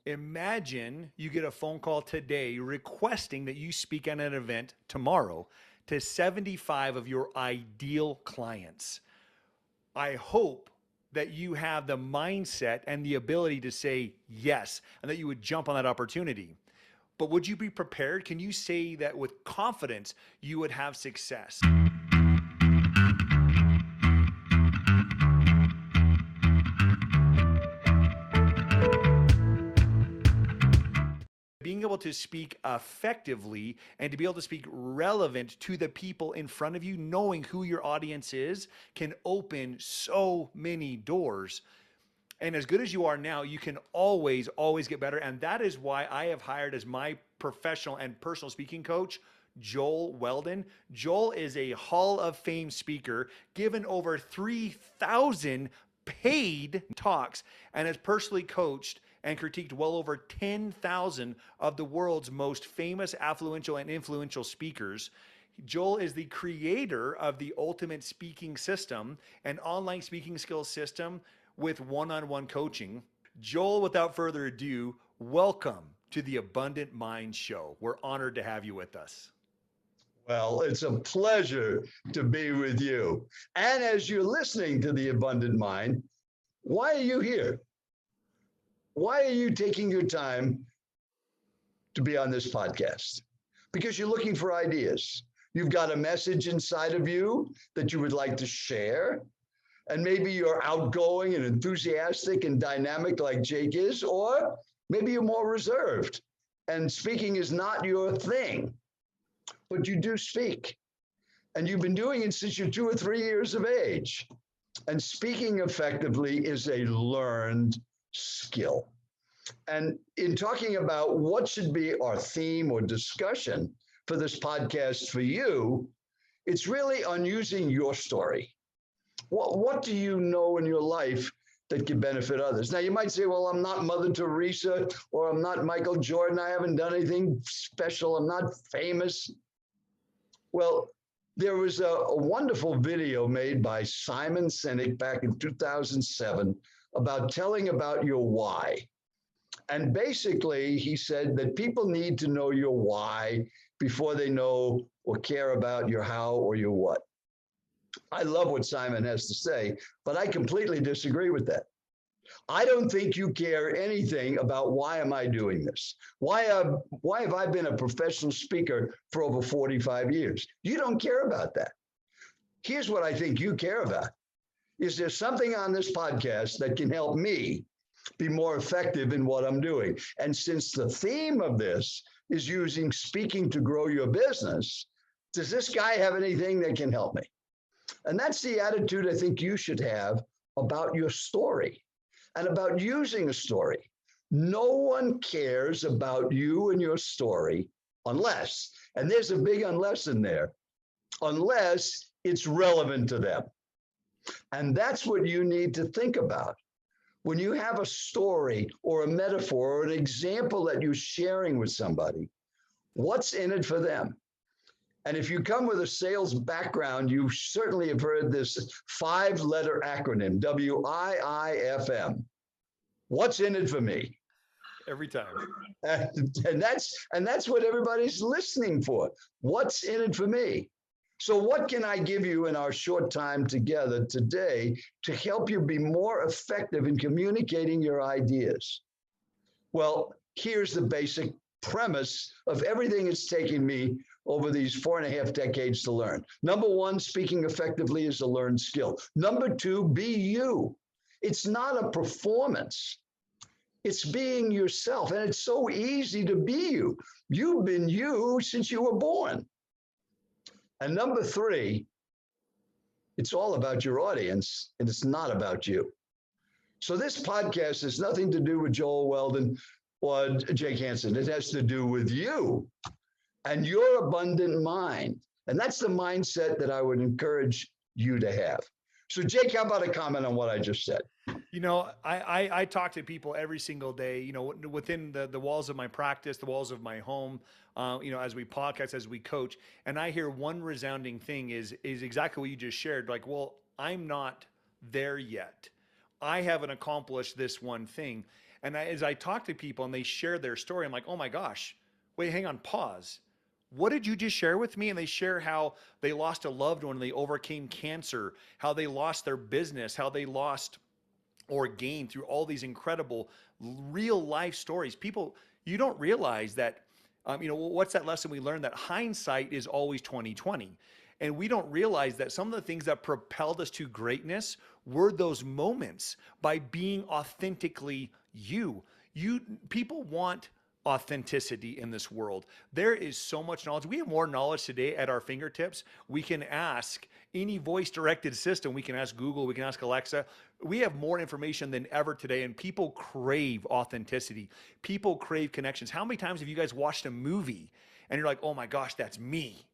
Imagine you get a phone call today requesting that you speak at an event tomorrow to 75 of your ideal clients. I hope that you have the mindset and the ability to say yes, and that you would jump on that opportunity. But would you be prepared? Can you say that with confidence you would have success? Being able to speak effectively and to be able to speak relevant to the people in front of you, knowing who your audience is, can open so many doors. And as good as you are now, you can always, always get better. And that is why I have hired as my professional and personal speaking coach, Joel Weldon. Joel is a Hall of Fame speaker, given over 3,000 paid talks, and has personally coached and critiqued well over 10,000 of the world's most famous, affluential, and influential speakers. Joel is the creator of the Ultimate Speaking System, an online speaking skills system with one-on-one coaching. Joel, without further ado, welcome to the Abundant Mind Show. We're honored to have you with us. Well, it's a pleasure to be with you. And as you're listening to the Abundant Mind, why are you here? Why are you taking your time to be on this podcast? Because you're looking for ideas. You've got a message inside of you that you would like to share. And maybe you're outgoing and enthusiastic and dynamic like Jake is, or maybe you're more reserved and speaking is not your thing, but you do speak. And you've been doing it since you're 2 or 3 years of age. And speaking effectively is a learned skill. And in talking about what should be our theme or discussion for this podcast for you, it's really on using your story. What do you know in your life that can benefit others? Now, you might say, well, I'm not Mother Teresa or I'm not Michael Jordan. I haven't done anything special. I'm not famous. Well, there was a wonderful video made by Simon Sinek back in 2007 about telling about your why. And basically, he said that people need to know your why before they know or care about your how or your what. I love what Simon has to say, but I completely disagree with that. I don't think you care anything about why am I doing this? Why have I been a professional speaker for over 45 years? You don't care about that. Here's what I think you care about. Is there something on this podcast that can help me be more effective in what I'm doing? And since the theme of this is using speaking to grow your business, does this guy have anything that can help me? And that's the attitude I think you should have about your story and about using a story. No one cares about you and your story unless, and there's a big unless in there, unless it's relevant to them. And that's what you need to think about. When you have a story or a metaphor or an example that you're sharing with somebody, what's in it for them? And if you come with a sales background, you certainly have heard this 5-letter acronym, WIIFM. What's in it for me? Every time. And that's what everybody's listening for. What's in it for me? So what can I give you in our short time together today to help you be more effective in communicating your ideas? Well, here's the basic premise of everything it's taken me over these 4.5 decades to learn. Number one, speaking effectively is a learned skill. Number two, be you. It's not a performance. It's being yourself. And it's so easy to be you. You've been you since you were born. And number three, it's all about your audience and it's not about you. So this podcast has nothing to do with Joel Weldon or Jake Hansen. It has to do with you and your abundant mind. And that's the mindset that I would encourage you to have. So Jake, how about a comment on what I just said? You know, I talk to people every single day, you know, within the walls of my practice, the walls of my home, you know, as we podcast, as we coach, and I hear one resounding thing is exactly what you just shared. Like, well, I'm not there yet. I haven't accomplished this one thing. And as I talk to people and they share their story, I'm like, oh my gosh, wait, hang on, pause. What did you just share with me? And they share how they lost a loved one, they overcame cancer, how they lost their business, how they lost or gained through all these incredible real life stories. People, you don't realize that, what's that lesson we learned? That hindsight is always 2020. And we don't realize that some of the things that propelled us to greatness were those moments by being authentically you. People want authenticity in this world. There is so much knowledge. We have more knowledge today at our fingertips. We can ask any voice directed system. We can ask Google, we can ask Alexa. We have more information than ever today, and people crave authenticity. People crave connections. How many times have you guys watched a movie and you're like, oh my gosh, that's me?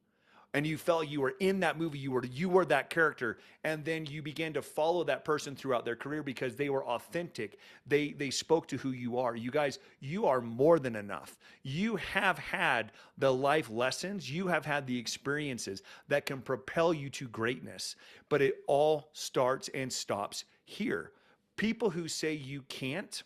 And you felt you were in that movie, you were that character, and then you began to follow that person throughout their career because they were authentic. They spoke to who you are. You guys, you are more than enough. You have had the life lessons, you have had the experiences that can propel you to greatness, but it all starts and stops here. People who say you can't,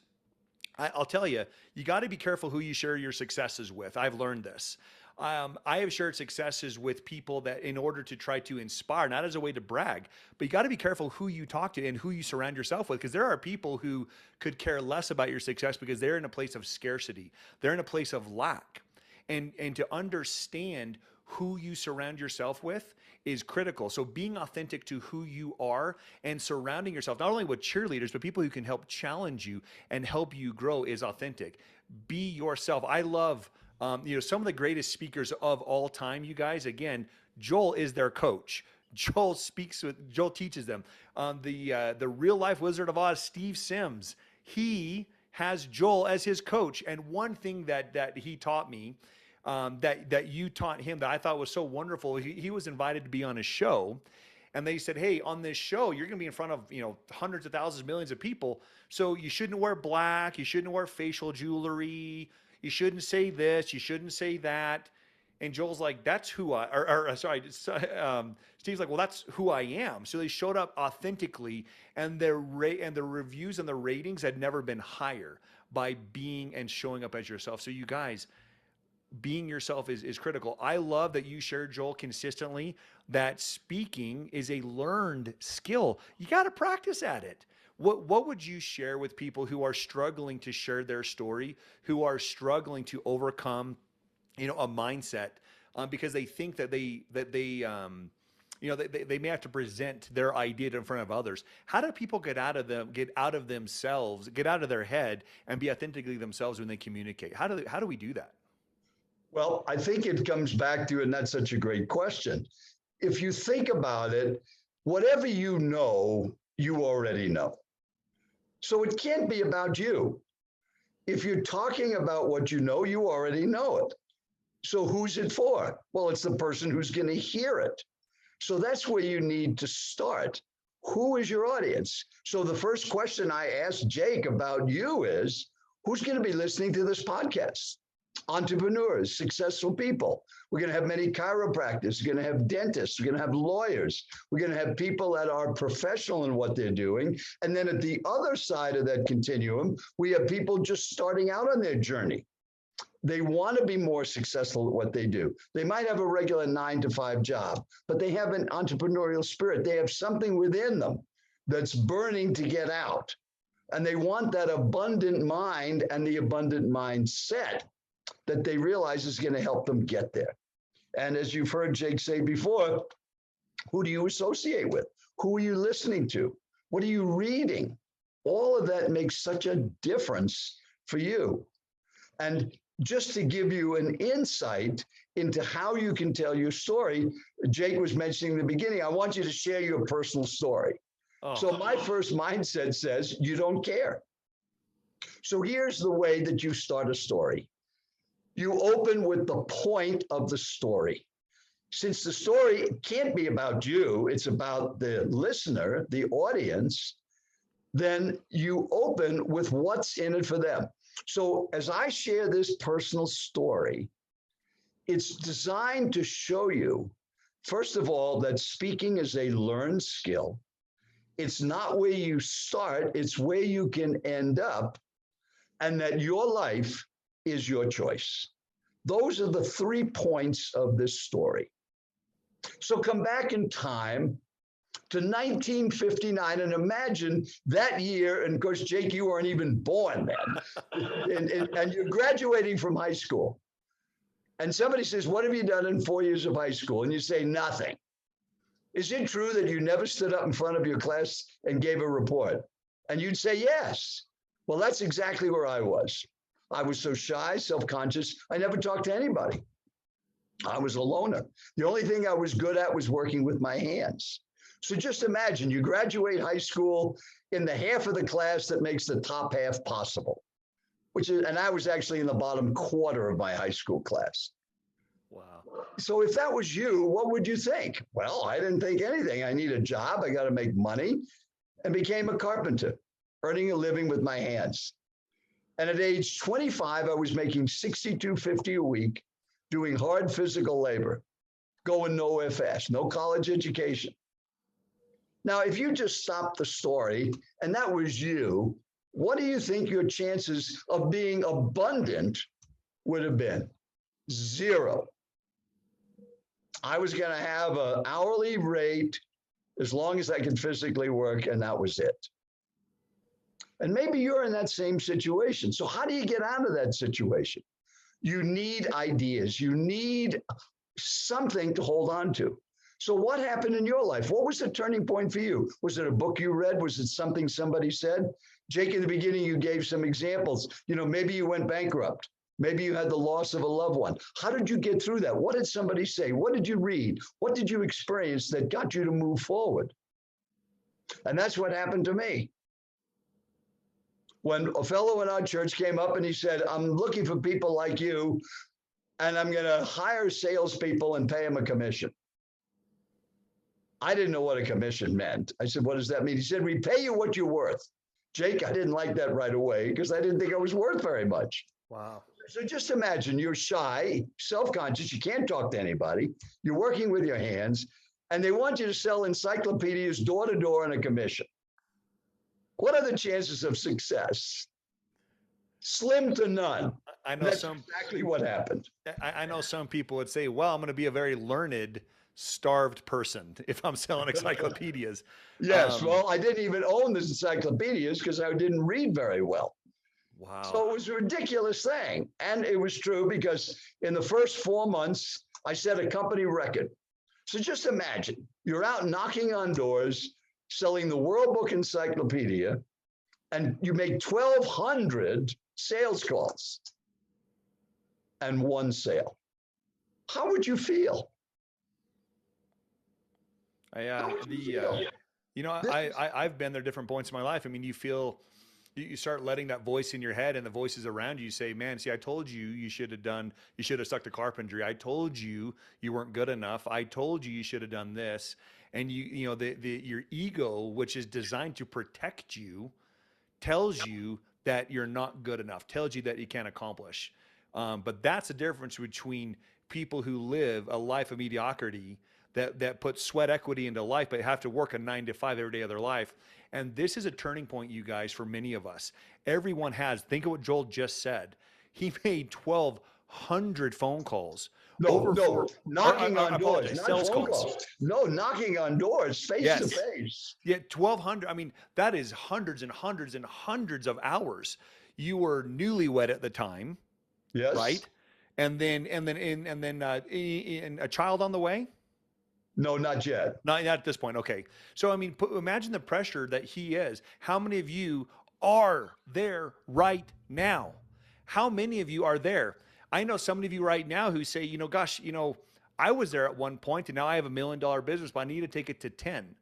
I'll tell you, you got to be careful who you share your successes with. I've learned this. I have shared successes with people that in order to try to inspire, not as a way to brag, but you got to be careful who you talk to and who you surround yourself with, because there are people who could care less about your success because they're in a place of scarcity. They're in a place of lack. And to understand who you surround yourself with is critical. So being authentic to who you are and surrounding yourself, not only with cheerleaders, but people who can help challenge you and help you grow is authentic. Be yourself. I love some of the greatest speakers of all time, you guys. Again, Joel is their coach. Joel teaches them. The real life Wizard of Oz, Steve Sims, he has Joel as his coach. And one thing that he taught me, that you taught him, that I thought was so wonderful, he was invited to be on a show. And they said, hey, on this show, you're going to be in front of, hundreds of thousands, millions of people. So you shouldn't wear black. You shouldn't wear facial jewelry. You shouldn't say this. You shouldn't say that. And Joel's like, that's who Steve's like, well, that's who I am. So they showed up authentically, and the reviews and the ratings had never been higher by being and showing up as yourself. So you guys, being yourself is critical. I love that you shared, Joel, consistently that speaking is a learned skill. You got to practice at it. What would you share with people who are struggling to share their story, who are struggling to overcome, a mindset, because they think that they may have to present their idea in front of others? How do people get out of themselves, get out of their head, and be authentically themselves when they communicate? How do we do that? Well, I think it comes back to, and that's such a great question. If you think about it, whatever you already know. So it can't be about you. If you're talking about what you already know it. So who's it for? Well, it's the person who's going to hear it. So that's where you need to start. Who is your audience? So the first question I asked Jake about you is, who's going to be listening to this podcast? Entrepreneurs, successful people. We're going to have many chiropractors. We're going to have dentists. We're going to have lawyers. We're going to have people that are professional in what they're doing. And then at the other side of that continuum, we have people just starting out on their journey. They want to be more successful at what they do. They might have a regular 9-to-5 job, but they have an entrepreneurial spirit. They have something within them that's burning to get out. And they want that abundant mind and the abundant mindset that they realize is going to help them get there. And as you've heard Jake say before, who do you associate with? Who are you listening to? What are you reading? All of that makes such a difference for you. And just to give you an insight into how you can tell your story, Jake was mentioning in the beginning, I want you to share your personal story. Oh. So my first mindset says, you don't care. So here's the way that you start a story. You open with the point of the story. Since the story can't be about you, it's about the listener, the audience, then you open with what's in it for them. So as I share this personal story, it's designed to show you, first of all, that speaking is a learned skill. It's not where you start, it's where you can end up. and that your life is your choice. Those are the 3 points of this story. So come back in time to 1959 and imagine that year. And of course, Jake, you weren't even born then. And you're graduating from high school. And somebody says, what have you done in 4 years of high school? And you say, nothing. Is it true that you never stood up in front of your class and gave a report? And you'd say, yes. Well, that's exactly where I was. I was so shy, self-conscious, I never talked to anybody. I was a loner. The only thing I was good at was working with my hands. So just imagine you graduate high school in the half of the class that makes the top half possible, and I was actually in the bottom quarter of my high school class. Wow. So if that was you, what would you think? Well, I didn't think anything. I need a job. I got to make money, and became a carpenter, earning a living with my hands. And at age 25, I was making $62.50 a week, doing hard physical labor, going nowhere fast, no college education. Now, if you just stopped the story and that was you, what do you think your chances of being abundant would have been? 0. I was going to have an hourly rate as long as I could physically work, and that was it. And maybe you're in that same situation. So how do you get out of that situation? You need ideas. You need something to hold on to. So what happened in your life? What was the turning point for you? Was it a book you read? Was it something somebody said? Jake, in the beginning, you gave some examples. Maybe you went bankrupt. Maybe you had the loss of a loved one. How did you get through that? What did somebody say? What did you read? What did you experience that got you to move forward? And that's what happened to me. When a fellow in our church came up and he said, I'm looking for people like you, and I'm going to hire salespeople and pay them a commission. I didn't know what a commission meant. I said, what does that mean? He said, we pay you what you're worth. Jake, I didn't like that right away because I didn't think I was worth very much. Wow. So just imagine you're shy, self-conscious, you can't talk to anybody, you're working with your hands, and they want you to sell encyclopedias door to door on a commission. What are the chances of success? Slim to none. I know That's exactly what happened. I know some people would say, well, I'm going to be a very learned, starved person if I'm selling encyclopedias. Yes, well, I didn't even own the encyclopedias because I didn't read very well. Wow. So it was a ridiculous thing. And it was true because in the first 4 months, I set a company record. So just imagine you're out knocking on doors, selling the World Book Encyclopedia, and you make 1,200 sales calls and 1 sale. How would you feel? I've been there different points in my life. I mean, you start letting that voice in your head and the voices around you say, man, see, I told you, you should have stuck to carpentry. I told you, you weren't good enough. I told you, you should have done this. And your ego, which is designed to protect you, tells you that you're not good enough, tells you that you can't accomplish. But that's the difference between people who live a life of mediocrity that put sweat equity into life, but have to work a 9 to 5 every day of their life. And this is a turning point, you guys, for many of us. Everyone has. Think of what Joel just said. He made 1,200 phone calls. Knocking on doors, not sales phone calls. calls. No, knocking on doors, face to face. Yeah, 1,200. I mean, that is hundreds and hundreds and hundreds of hours. You were newlywed at the time, yes, right? And then a child on the way. No, not yet. Not at this point. Okay. So, I mean, imagine the pressure that he is. How many of you are there right now? How many of you are there? I know some of you right now who say, gosh, I was there at one point and now I have $1 million business, but I need to take it to 10.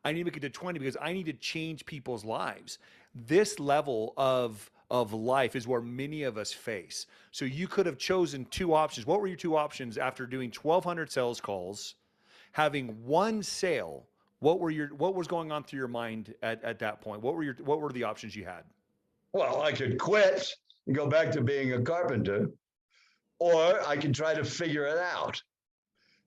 I need to make it to 20 because I need to change people's lives. This level of life is where many of us face. So you could have chosen 2 options. What were your 2 options after doing 1,200 sales calls? Having 1 sale, what was going on through your mind at that point? What were the options you had? Well, I could quit and go back to being a carpenter, or I could try to figure it out.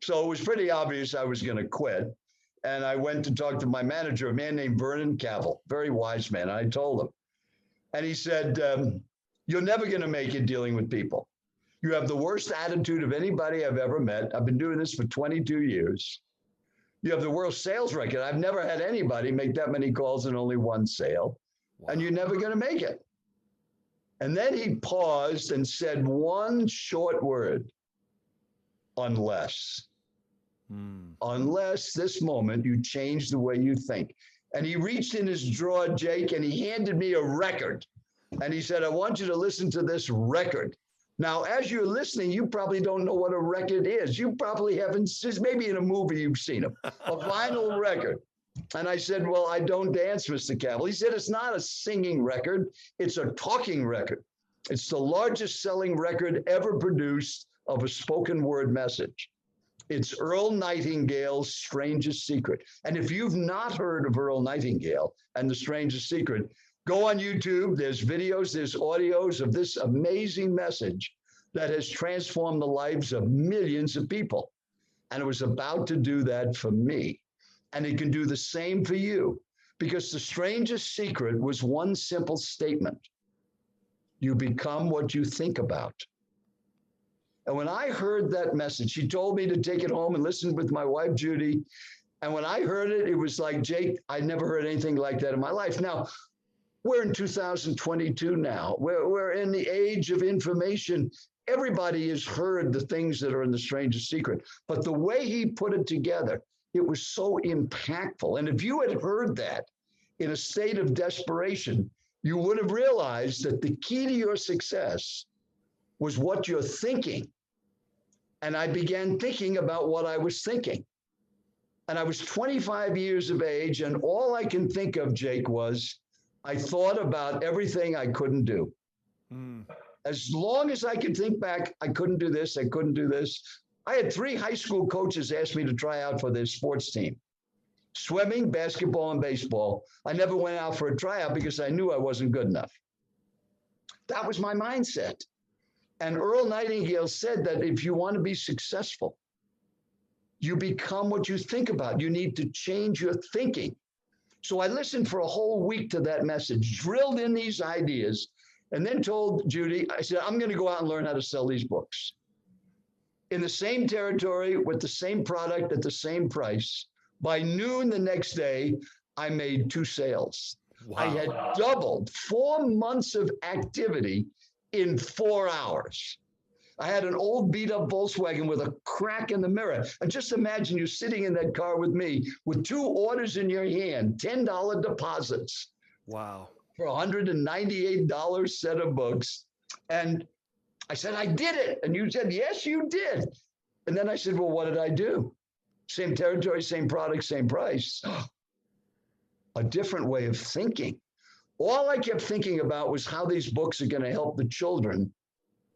So it was pretty obvious I was going to quit. And I went to talk to my manager, a man named Vernon Cavill, very wise man. I told him. And he said, You're never going to make it dealing with people. You have the worst attitude of anybody I've ever met. I've been doing this for 22 years. You have the worst sales record. I've never had anybody make that many calls and only one sale. Wow. And you're never going to make it. And then he paused and said one short word, unless. Unless this moment you change the way you think. And he reached in his drawer, Jake, and he handed me a record. And he said, I want you to listen to this record. Now, as you're listening, you probably don't know what a record is. You probably haven't, maybe in a movie you've seen them, a vinyl record. And I said, well, I don't dance, Mr. Cavill. He said, it's not a singing record. It's a talking record. It's the largest selling record ever produced of a spoken word message. It's Earl Nightingale's Strangest Secret. And if you've not heard of Earl Nightingale and the Strangest Secret, go on YouTube. There's videos, there's audios of this amazing message that has transformed the lives of millions of people. And it was about to do that for me. And it can do the same for you, because the strangest secret was one simple statement. You become what you think about. And when I heard that message, she told me to take it home and listen with my wife, Judy. And when I heard it, it was like, Jake, I never heard anything like that in my life. Now, we're in 2022 now. We're in the age of information. Everybody has heard the things that are in the strangest secret. But the way he put it together, it was so impactful. And if you had heard that in a state of desperation, you would have realized that the key to your success was what you're thinking. And I began thinking about what I was thinking. And I was 25 years of age, and all I can think of, Jake, was I thought about everything I couldn't do. As long as I could think back, I couldn't do this, I couldn't do this. I had 3 high school coaches ask me to try out for their sports team. Swimming, basketball, and baseball. I never went out for a tryout because I knew I wasn't good enough. That was my mindset. And Earl Nightingale said that if you want to be successful, you become what you think about. You need to change your thinking. So I listened for a whole week to that message, drilled in these ideas, and then told Judy, I said, I'm going to go out and learn how to sell these books. In the same territory, with the same product at the same price. By noon the next day, I made 2 sales. Wow. I had doubled 4 months of activity in 4 hours. I had an old beat up Volkswagen with a crack in the mirror. And just imagine you sitting in that car with me with 2 orders in your hand, $10 deposits. Wow. For $198 set of books. And I said, I did it. And you said, yes, you did. And then I said, well, what did I do? Same territory, same product, same price. A different way of thinking. All I kept thinking about was how these books are going to help the children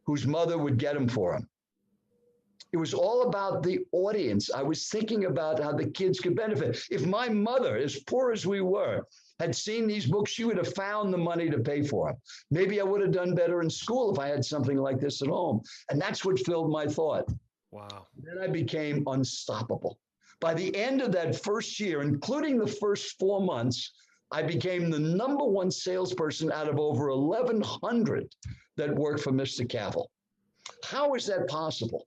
whose mother would get them for them. It was all about the audience. I was thinking about how the kids could benefit. If my mother, as poor as we were, had seen these books, she would have found the money to pay for them. Maybe I would have done better in school if I had something like this at home. And that's what filled my thought. Wow. Then I became unstoppable. By the end of that first year, including the first 4 months, I became the #1 salesperson out of over 1,100 that worked for Mr. Cavill. How is that possible?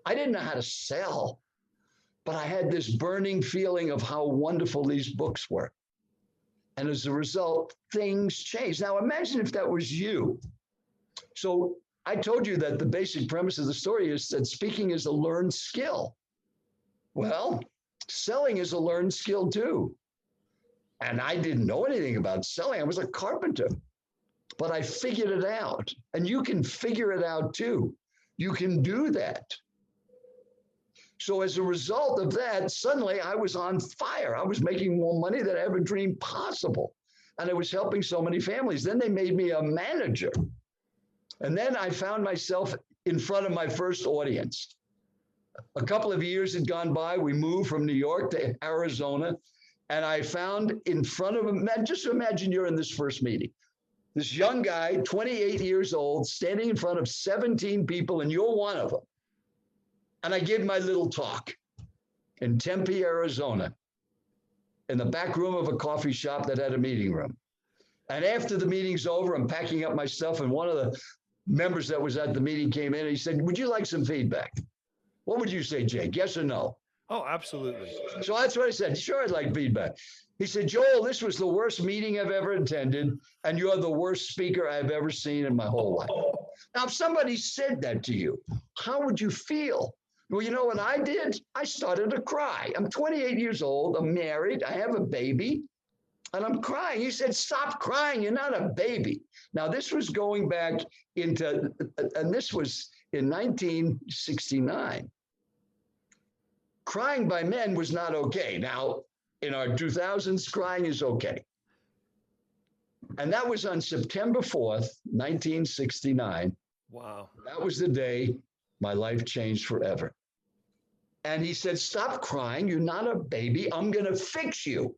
I didn't know how to sell, but I had this burning feeling of how wonderful these books were. And as a result, things changed. Now, imagine if that was you. So I told you that the basic premise of the story is that speaking is a learned skill. Well, selling is a learned skill too. And I didn't know anything about selling. I was a carpenter, but I figured it out. And you can figure it out too. You can do that. So as a result of that, suddenly I was on fire. I was making more money than I ever dreamed possible. And I was helping so many families. Then they made me a manager. And then I found myself in front of my first audience. A couple of years had gone by. We moved from New York to Arizona. And I found in front of him, just imagine you're in this first meeting. This young guy, 28 years old, standing in front of 17 people, and you're one of them. And I gave my little talk in Tempe, Arizona, in the back room of a coffee shop that had a meeting room. And after the meeting's over, I'm packing up my stuff, and one of the members that was at the meeting came in and he said, "Would you like some feedback?" What would you say, Jake? Yes or no? Oh, absolutely. So that's what I said. Sure, I'd like feedback. He said, "Joel, this was the worst meeting I've ever attended, and you're the worst speaker I've ever seen in my whole life." Now, if somebody said that to you, how would you feel? Well, you know what I did? I started to cry. I'm 28 years old. I'm married. I have a baby, and I'm crying. He said, "Stop crying. You're not a baby." Now, this was going back into, and this was in 1969. Crying by men was not okay. Now, in our 2000s, crying is okay. And that was on September 4th, 1969. Wow. That was the day my life changed forever. And he said, "Stop crying. You're not a baby. I'm going to fix you."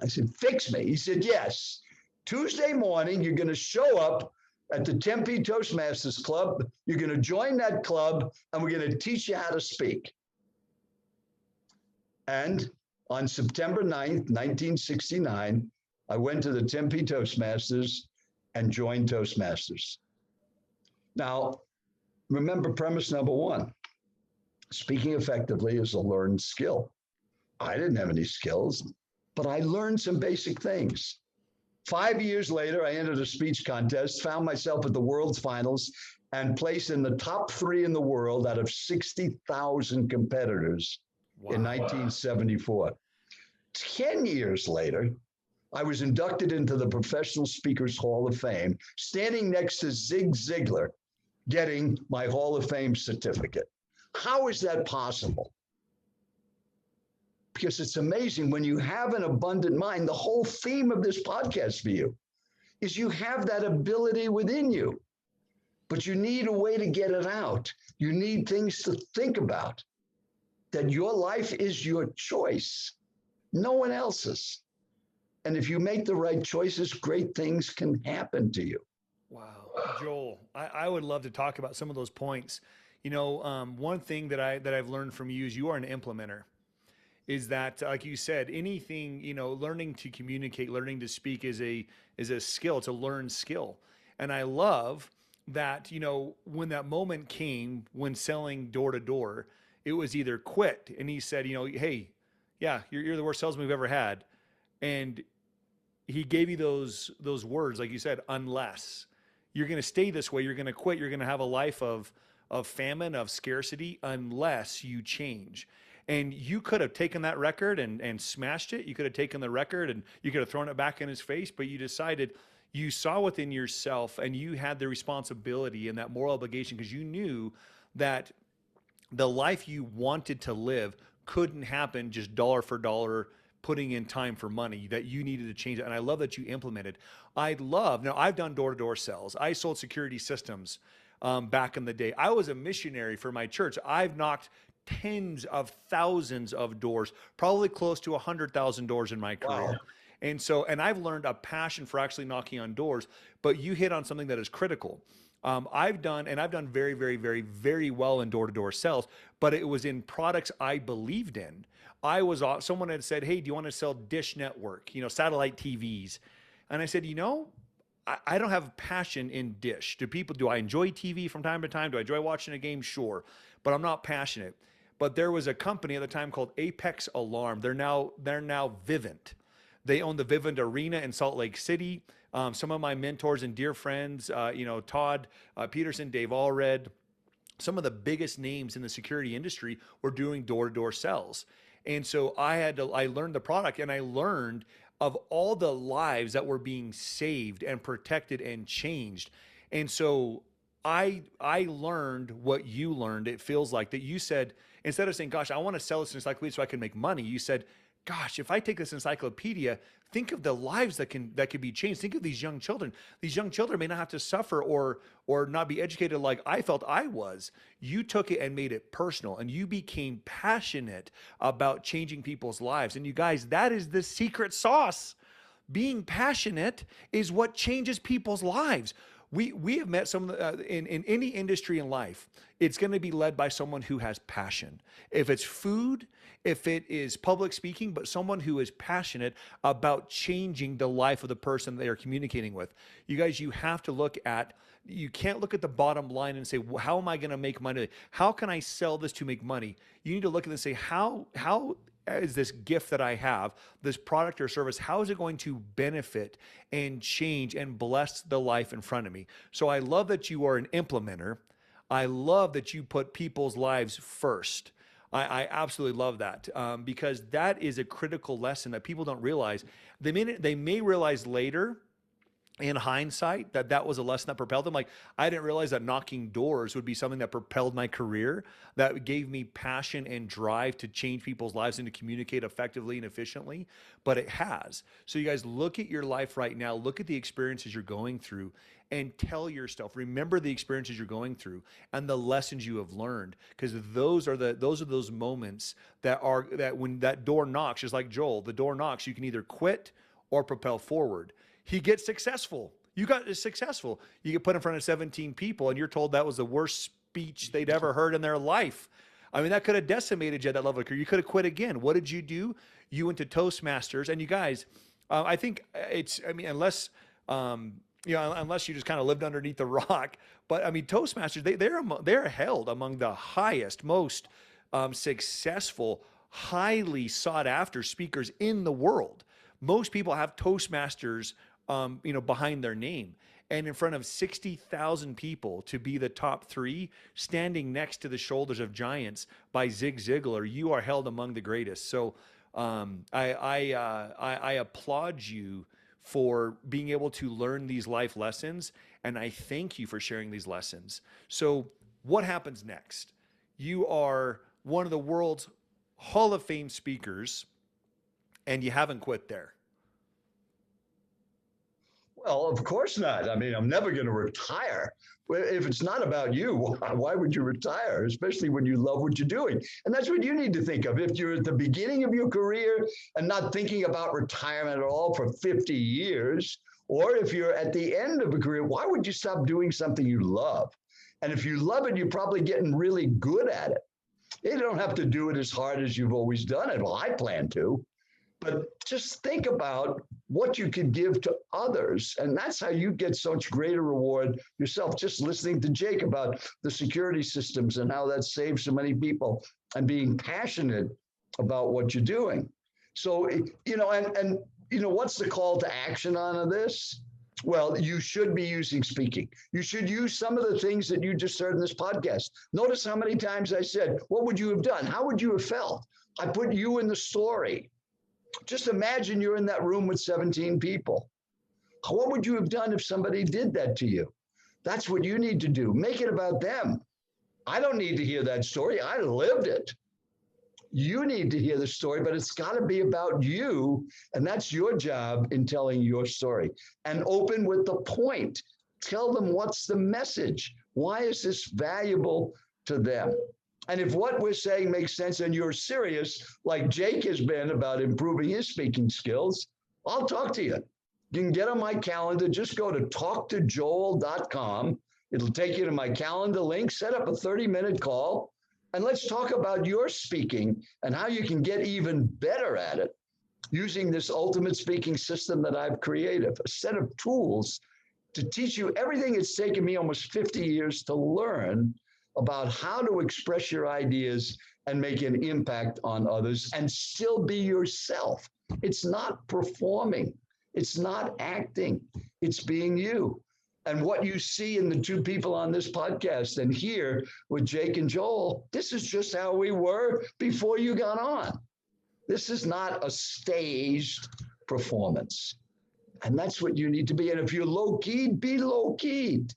I said, "Fix me?" He said, "Yes. Tuesday morning, you're going to show up at the Tempe Toastmasters Club. You're going to join that club, and we're going to teach you how to speak." And on September 9th, 1969, I went to the Tempe Toastmasters and joined Toastmasters. Now, remember premise number one: speaking effectively is a learned skill. I didn't have any skills, but I learned some basic things. 5 years later, I entered a speech contest, found myself at the world's finals, and placed in the top 3 in the world out of 60,000 competitors in 1974. 10 years later, I was inducted into the Professional Speakers Hall of Fame, standing next to Zig Ziglar, getting my Hall of Fame certificate. How is that possible? Because it's amazing when you have an abundant mind. The whole theme of this podcast for you is you have that ability within you, but you need a way to get it out. You need things to think about, that your life is your choice, no one else's. And if you make the right choices, great things can happen to you. Wow, Joel, I would love to talk about some of those points. You know, one thing that I've learned from you is you are an implementer. Is that, like you said, anything, you know, learning to communicate, learning to speak is a skill. It's a learned skill. And I love that, you know, when that moment came when selling door to door, it was either quit. And he said, you know, "Hey, yeah, you're the worst salesman we've ever had." And he gave you those words, like you said, "Unless you're going to stay this way, you're going to quit, you're going to have a life of famine, of scarcity, unless you change." And you could have taken that record and smashed it. You could have taken the record and you could have thrown it back in his face, but you decided, you saw within yourself, and you had the responsibility and that moral obligation, because you knew that the life you wanted to live couldn't happen just dollar for dollar, putting in time for money, that you needed to change it. And I love that you implemented. Now I've done door-to-door sales. I sold security systems back in the day. I was a missionary for my church. I've knocked tens of thousands of doors, probably close to 100,000 doors in my career. Wow. And I've learned a passion for actually knocking on doors, but you hit on something that is critical. I've done very, very, very, very well in door-to-door sales, but it was in products I believed in. Someone had said, "Hey, do you want to sell Dish Network, you know, satellite TVs?" And I said, "You know, I don't have a passion in Dish. Do I enjoy TV from time to time? Do I enjoy watching a game? Sure, but I'm not passionate." But there was a company at the time called Apex Alarm. They're now Vivint. They own the Vivint Arena in Salt Lake City. Some of my mentors and dear friends, you know, Todd Peterson, Dave Allred, some of the biggest names in the security industry were doing door-to-door sales. And so I learned the product, and I learned of all the lives that were being saved and protected and changed. And so I learned what you learned. It feels like that you said, instead of saying, "Gosh, I want to sell this encyclopedia so I can make money," you said, "Gosh, if I take this encyclopedia, think of the lives that could be changed. Think of these young children. These young children may not have to suffer or not be educated like I felt I was." You took it and made it personal, and you became passionate about changing people's lives. And you guys, that is the secret sauce. Being passionate is what changes people's lives. We have met some in any industry in life. It's going to be led by someone who has passion. If it's food, if it is public speaking, but someone who is passionate about changing the life of the person they are communicating with. You guys, you have to look at. You can't look at the bottom line and say, well, how am I going to make money? How can I sell this to make money? You need to look at it and say, how is this gift that I have, this product or service, how is it going to benefit and change and bless the life in front of me? So I love that you are an implementer. I love that you put people's lives first. I absolutely love that, because that is a critical lesson that people don't realize. They may realize later in hindsight that that was a lesson that propelled them. Like, I didn't realize that knocking doors would be something that propelled my career, that gave me passion and drive to change people's lives and to communicate effectively and efficiently, but it has. So you guys, look at your life right now, look at the experiences you're going through, and tell yourself, remember the experiences you're going through and the lessons you have learned, because those are those moments that when that door knocks, just like Joel, the door knocks, you can either quit or propel forward. He gets successful. You got successful. You get put in front of 17 people and you're told that was the worst speech they'd ever heard in their life. I mean, that could have decimated you at that level of career. You could have quit again. What did you do? You went to Toastmasters. And you guys, I think unless, unless you just kind of lived underneath the rock, but I mean, Toastmasters, they're held among the highest, most successful, highly sought after speakers in the world. Most people have Toastmasters behind their name. And in front of 60,000 people to be the top three, standing next to the shoulders of giants by Zig Ziglar, you are held among the greatest. So I applaud you for being able to learn these life lessons, and I thank you for sharing these lessons. So what happens next? You are one of the world's Hall of Fame speakers, and you haven't quit there. Well, of course not. I mean, I'm never going to retire. If it's not about you, why would you retire, especially when you love what you're doing? And that's what you need to think of. If you're at the beginning of your career and not thinking about retirement at all for 50 years, or if you're at the end of a career, why would you stop doing something you love? And if you love it, you're probably getting really good at it. You don't have to do it as hard as you've always done it. Well, I plan to. But just think about what you could give to others. And that's how you get such greater reward yourself. Just listening to Jake about the security systems and how that saves so many people, and being passionate about what you're doing. So, what's the call to action on this? Well, you should be using speaking. You should use some of the things that you just heard in this podcast. Notice how many times I said, what would you have done? How would you have felt? I put you in the story. Just imagine you're in that room with 17 people. What would you have done if somebody did that to you? That's what you need to do. Make it about them. I don't need to hear that story. I lived it. You need to hear the story, but it's got to be about you. And that's your job in telling your story. And open with the point. Tell them what's the message. Why is this valuable to them? And if what we're saying makes sense and you're serious, like Jake has been about improving his speaking skills, I'll talk to you. You can get on my calendar. Just go to talktojoel.com. It'll take you to my calendar link. Set up a 30-minute call, and let's talk about your speaking and how you can get even better at it using this ultimate speaking system that I've created, a set of tools to teach you everything it's taken me almost 50 years to learn about how to express your ideas and make an impact on others and still be yourself. It's not performing. It's not acting. It's being you. And what you see in the two people on this podcast and here with Jake and Joel, this is just how we were before you got on. This is not a staged performance. And that's what you need to be. And if you're low-keyed, be low-keyed.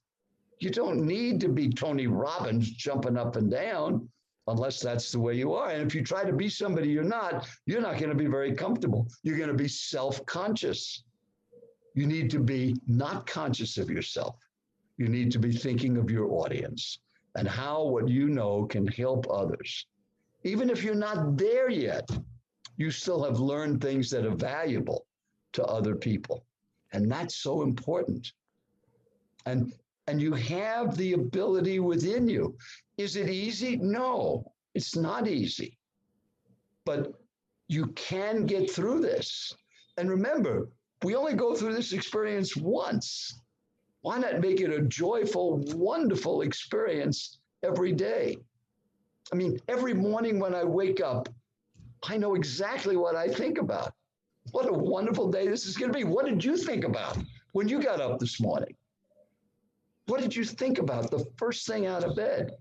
You don't need to be Tony Robbins jumping up and down unless that's the way you are. And if you try to be somebody you're not going to be very comfortable. You're going to be self-conscious. You need to be not conscious of yourself. You need to be thinking of your audience and how what you know can help others. Even if you're not there yet, you still have learned things that are valuable to other people. And that's so important. And and you have the ability within you. Is it easy? No, it's not easy. But you can get through this. And remember, we only go through this experience once. Why not make it a joyful, wonderful experience every day? I mean, every morning when I wake up, I know exactly what I think about. What a wonderful day this is going to be. What did you think about when you got up this morning? What did you think about the first thing out of bed?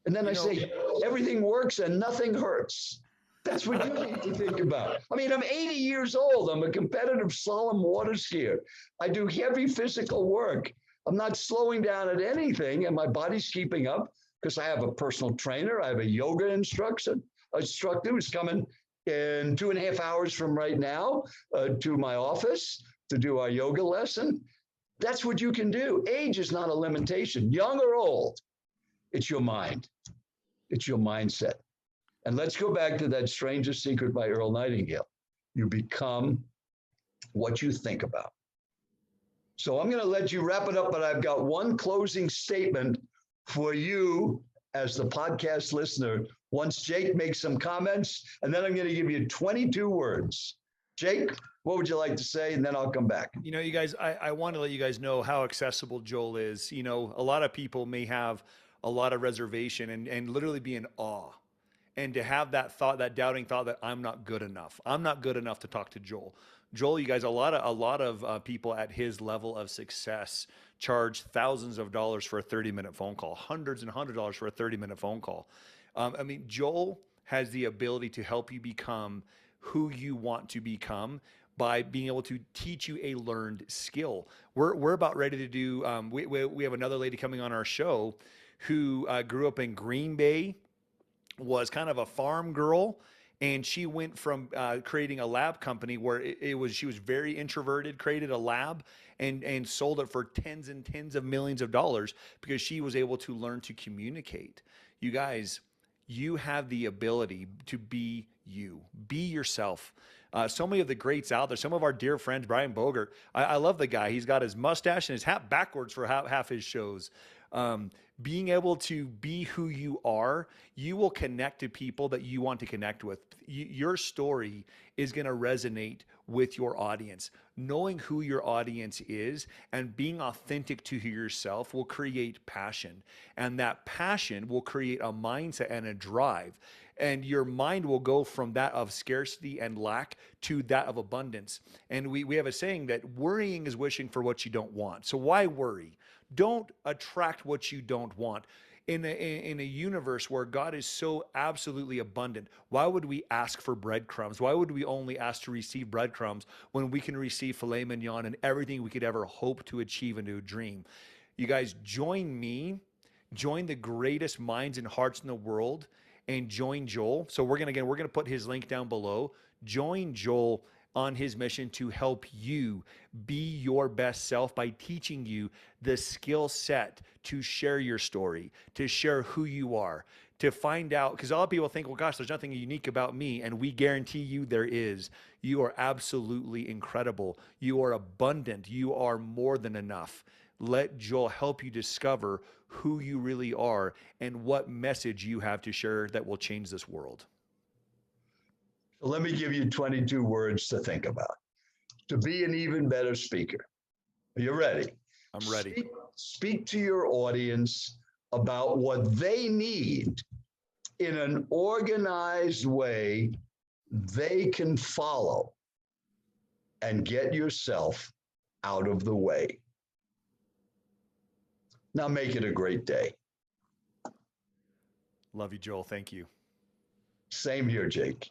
And then I say, everything works and nothing hurts. That's what you need to think about. I mean, I'm 80 years old. I'm a competitive slalom water skier. I do heavy physical work. I'm not slowing down at anything, and my body's keeping up because I have a personal trainer. I have a yoga instructor who's coming in 2.5 hours from right now to my office to do our yoga lesson. That's what you can do. Age is not a limitation, young or old. It's your mind. It's your mindset. And let's go back to that Strangest Secret by Earl Nightingale. You become what you think about. So I'm going to let you wrap it up, but I've got one closing statement for you as the podcast listener. Once Jake makes some comments, and then I'm going to give you 22 words. Jake, what would you like to say? And then I'll come back. You guys, I want to let you guys know how accessible Joel is. A lot of people may have a lot of reservation and literally be in awe. And to have that thought, that doubting thought that I'm not good enough. I'm not good enough to talk to Joel. Joel, you guys, a lot of people at his level of success charge thousands of dollars for a 30-minute phone call, hundreds and hundreds of dollars for a 30-minute phone call. Joel has the ability to help you become who you want to become by being able to teach you a learned skill. We're about ready to do. We have another lady coming on our show who grew up in Green Bay, was kind of a farm girl, and she went from creating a lab company where she was very introverted, created a lab and sold it for tens and tens of millions of dollars because she was able to learn to communicate. You guys, you have the ability to be you, be yourself. So many of the greats out there, some of our dear friends, Brian Bogert, I love the guy. He's got his mustache and his hat backwards for half his shows. Being able to be who you are, you will connect to people that you want to connect with. Your story is going to resonate with your audience. Knowing who your audience is and being authentic to yourself will create passion. And that passion will create a mindset and a drive. And your mind will go from that of scarcity and lack to that of abundance. And we have a saying that worrying is wishing for what you don't want. So why worry? Don't attract what you don't want. In a universe where God is so absolutely abundant, why would we ask for breadcrumbs? Why would we only ask to receive breadcrumbs when we can receive filet mignon and everything we could ever hope to achieve and to dream? You guys, join me, join the greatest minds and hearts in the world, and join Joel. So we're gonna put his link down below. Join Joel on his mission to help you be your best self by teaching you the skill set to share your story, to share who you are, to find out, because a lot of people think, well, gosh, there's nothing unique about me. And we guarantee you there is. You are absolutely incredible. You are abundant. You are more than enough. Let Joel help you discover who you really are and what message you have to share that will change this world. So let me give you 22 words to think about. To be an even better speaker. Are you ready? I'm ready. Speak to your audience about what they need in an organized way they can follow and get yourself out of the way. Now make it a great day. Love you, Joel. Thank you. Same here, Jake.